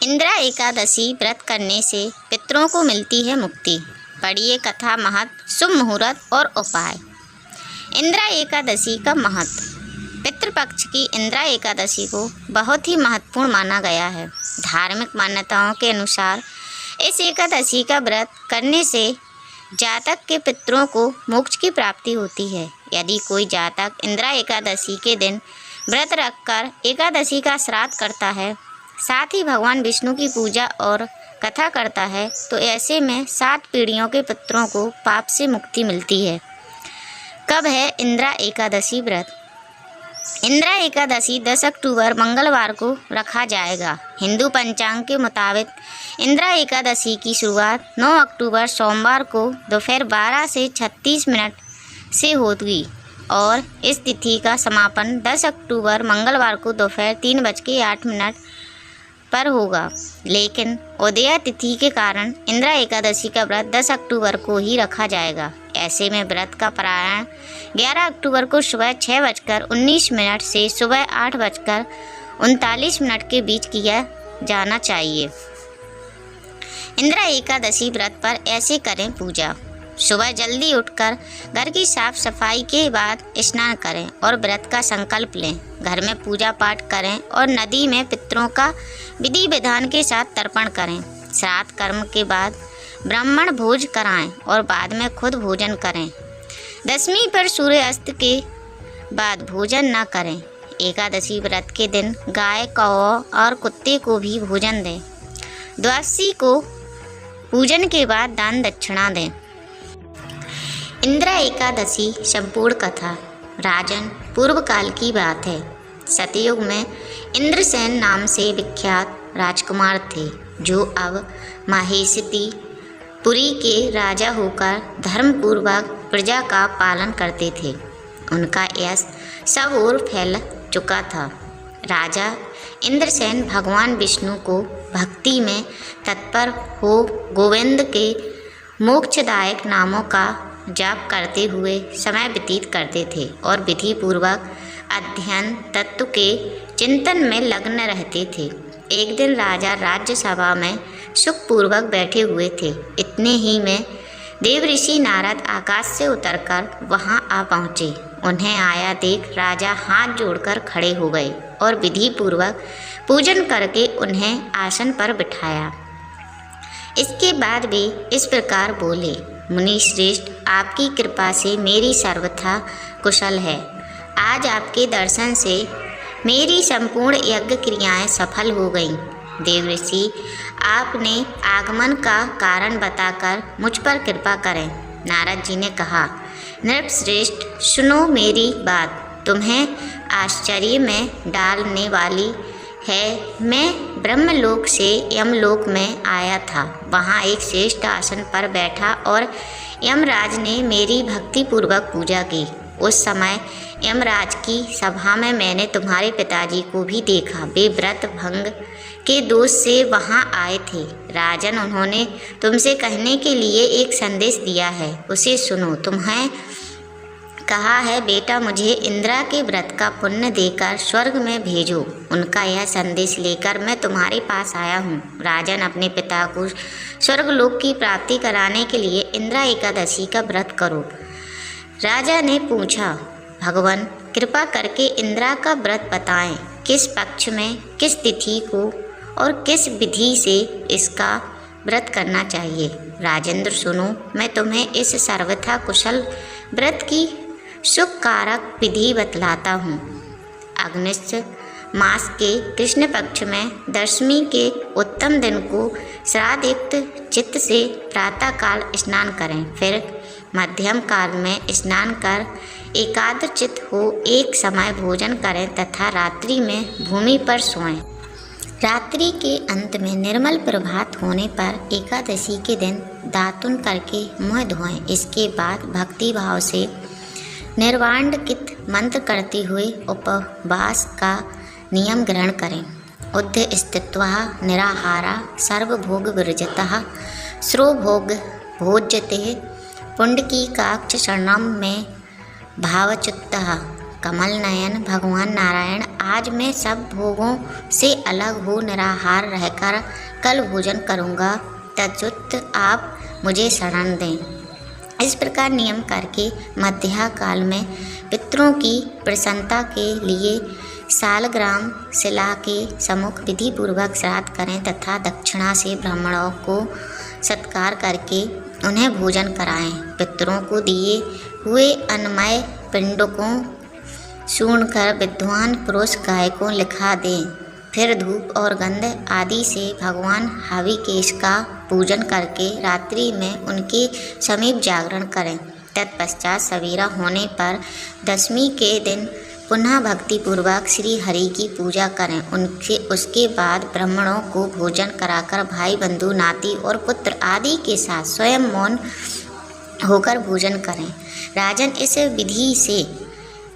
इंदिरा एकादशी व्रत करने से पितरों को मिलती है मुक्ति। पढ़िए कथा, महत्व, शुभ मुहूर्त और उपाय। इंदिरा एकादशी का महत्व। पितृपक्ष की इंदिरा एकादशी को बहुत ही महत्वपूर्ण माना गया है। धार्मिक मान्यताओं के अनुसार इस एकादशी का व्रत करने से जातक के पितरों को मोक्ष की प्राप्ति होती है। यदि कोई जातक इंदिरा एकादशी के दिन व्रत रखकर एकादशी का श्राद्ध करता है, साथ ही भगवान विष्णु की पूजा और कथा करता है, तो ऐसे में 7 पीढ़ियों के पितरों को पाप से मुक्ति मिलती है। कब है इंदिरा एकादशी व्रत? इंदिरा एकादशी 10 अक्टूबर मंगलवार को रखा जाएगा। हिंदू पंचांग के मुताबिक इंदिरा एकादशी की शुरुआत 9 अक्टूबर सोमवार को दोपहर 12 से 36 मिनट से होगी और इस तिथि का समापन 10 अक्टूबर मंगलवार को दोपहर 3:08 पर होगा। लेकिन उदया तिथि के कारण इंदिरा एकादशी का व्रत 10 अक्टूबर को ही रखा जाएगा। ऐसे में व्रत का पारायण 11 अक्टूबर को सुबह 6:19 से सुबह 8:39 के बीच किया जाना चाहिए। इंदिरा एकादशी व्रत पर ऐसे करें पूजा। सुबह जल्दी उठकर घर की साफ सफाई के बाद स्नान करें और व्रत का संकल्प लें। घर में पूजा पाठ करें और नदी में पितरों का विधि विधान के साथ तर्पण करें। श्राद्ध कर्म के बाद ब्राह्मण भोज कराएं और बाद में खुद भोजन करें। दशमी पर सूर्यास्त के बाद भोजन न करें। एकादशी व्रत के दिन गाय, कौवा और कुत्ते को भी भोजन दें। द्वादशी को पूजन के बाद दान दक्षिणा दें। इंदिरा एकादशी संपूर्ण कथा। राजन, पूर्व काल की बात है। सतयुग में इंद्रसेन नाम से विख्यात राजकुमार थे, जो अब माहेशती पुरी के राजा होकर धर्मपूर्वक प्रजा का पालन करते थे। उनका यश सब ओर फैल चुका था। राजा इंद्रसेन भगवान विष्णु को भक्ति में तत्पर हो गोविंद के मोक्षदायक नामों का जाप करते हुए समय व्यतीत करते थे और विधि पूर्वक अध्ययन तत्व के चिंतन में लग्न रहते थे। एक दिन राजा राज्यसभा में सुखपूर्वक बैठे हुए थे। इतने ही में देव ऋषि नारद आकाश से उतरकर वहां आ पहुँचे। उन्हें आया देख राजा हाथ जोड़कर खड़े हो गए और विधि पूर्वक पूजन करके उन्हें आसन पर बिठाया। इसके बाद वे इस प्रकार बोले, मुनि श्रेष्ठ, आपकी कृपा से मेरी सर्वथा कुशल है। आज आपके दर्शन से मेरी संपूर्ण यज्ञ क्रियाएं सफल हो गईं। देव ऋषि, आपने आगमन का कारण बताकर मुझ पर कृपा करें। नारद जी ने कहा, नृपश्रेष्ठ, सुनो मेरी बात, तुम्हें आश्चर्य में डालने वाली है। मैं ब्रह्मलोक से यमलोक में आया था। वहाँ एक श्रेष्ठ आसन पर बैठा और यमराज ने मेरी भक्ति पूर्वक पूजा की। उस समय यमराज की सभा में मैंने तुम्हारे पिताजी को भी देखा। वे व्रत भंग के दोष से वहाँ आए थे। राजन, उन्होंने तुमसे कहने के लिए एक संदेश दिया है, उसे सुनो। तुम्हें कहा है, बेटा, मुझे इंदिरा के व्रत का पुण्य देकर स्वर्ग में भेजो। उनका यह संदेश लेकर मैं तुम्हारे पास आया हूँ। राजन, अपने पिता को स्वर्गलोक की प्राप्ति कराने के लिए इंदिरा एकादशी का व्रत करो। राजा ने पूछा, भगवान, कृपा करके इंदिरा का व्रत बताएं। किस पक्ष में, किस तिथि को और किस विधि से इसका व्रत करना चाहिए? राजेंद्र, सुनो, मैं तुम्हें इस सर्वथा कुशल व्रत की सुखकारक विधि बतलाता हूँ। अग्निश मास के कृष्ण पक्ष में दशमी के उत्तम दिन को श्राद्धयुक्त चित्त से प्रातःकाल स्नान करें। फिर मध्यम काल में स्नान कर एकाग्र चित्त हो एक समय भोजन करें तथा रात्रि में भूमि पर सोएं। रात्रि के अंत में निर्मल प्रभात होने पर एकादशी के दिन दातुन करके मुँह धोएं। इसके बाद भक्ति भाव से निर्वाणकित मंत्र करते हुए उपवास का नियम ग्रहण करें। उद्ध स्थित्वा निराहारा सर्वभोग विवर्जितः श्रोभोग भोज्यते पुंडकीकाक्ष शरणम में भावच्युतः कमल नयन भगवान नारायण, आज मैं सब भोगों से अलग हो निराहार रहकर कल भोजन करूँगा, तत्सुत आप मुझे शरण दें। इस प्रकार नियम करके मध्याह्न काल में पितरों की प्रसन्नता के लिए सालग्राम शिला के सम्मुख विधि पूर्वक श्राद्ध करें तथा दक्षिणा से ब्राह्मणों को सत्कार करके उन्हें भोजन कराएं। पितरों को दिए हुए अन्नमय पिंडों को सूंढ़कर विद्वान पुरुष गाय को लिखा दें। फिर धूप और गंध आदि से भगवान हविकेश का पूजन करके रात्रि में उनके समीप जागरण करें। तत्पश्चात सवेरा होने पर दशमी के दिन पुनः भक्तिपूर्वक श्री हरि की पूजा करें। उसके बाद ब्राह्मणों को भोजन कराकर भाई बंधु नाती और पुत्र आदि के साथ स्वयं मौन होकर भोजन करें। राजन, इस विधि से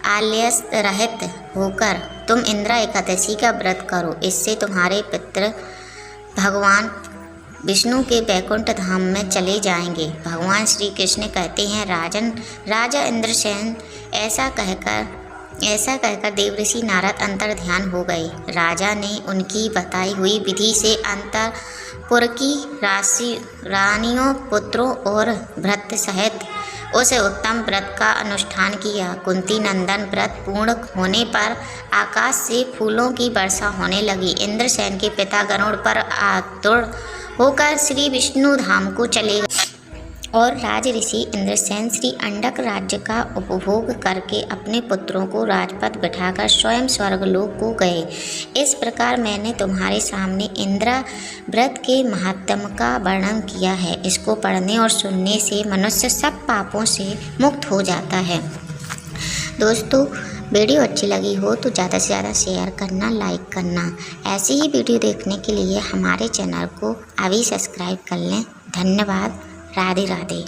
आलस्य रहित होकर तुम इंद्रा एकादशी का व्रत करो। इससे तुम्हारे पितृ भगवान विष्णु के वैकुंठ धाम में चले जाएंगे। भगवान श्री कृष्ण कहते हैं, राजन, राजा इंद्रसेन ऐसा कहकर देवऋषि नारद अंतर ध्यान हो गए। राजा ने उनकी बताई हुई विधि से अंतपुर की रानियों, पुत्रों और भृत्य सहित उस उत्तम व्रत का अनुष्ठान किया। कुंती नंदन व्रत पूर्ण होने पर आकाश से फूलों की वर्षा होने लगी। इंद्रसेन के पिता गरुड़ पर आतुर होकर श्री विष्णु धाम को चले गए और राज ऋषि इंद्रसेन श्री अंडक राज्य का उपभोग करके अपने पुत्रों को राजपद बिठाकर स्वयं स्वर्गलोक को गए। इस प्रकार मैंने तुम्हारे सामने इंद्र व्रत के महात्म्य का वर्णन किया है। इसको पढ़ने और सुनने से मनुष्य सब पापों से मुक्त हो जाता है। दोस्तों, वीडियो अच्छी लगी हो तो ज़्यादा से ज़्यादा शेयर करना, लाइक करना। ऐसी ही वीडियो देखने के लिए हमारे चैनल को अभी सब्सक्राइब कर लें। धन्यवाद। राधे राधे।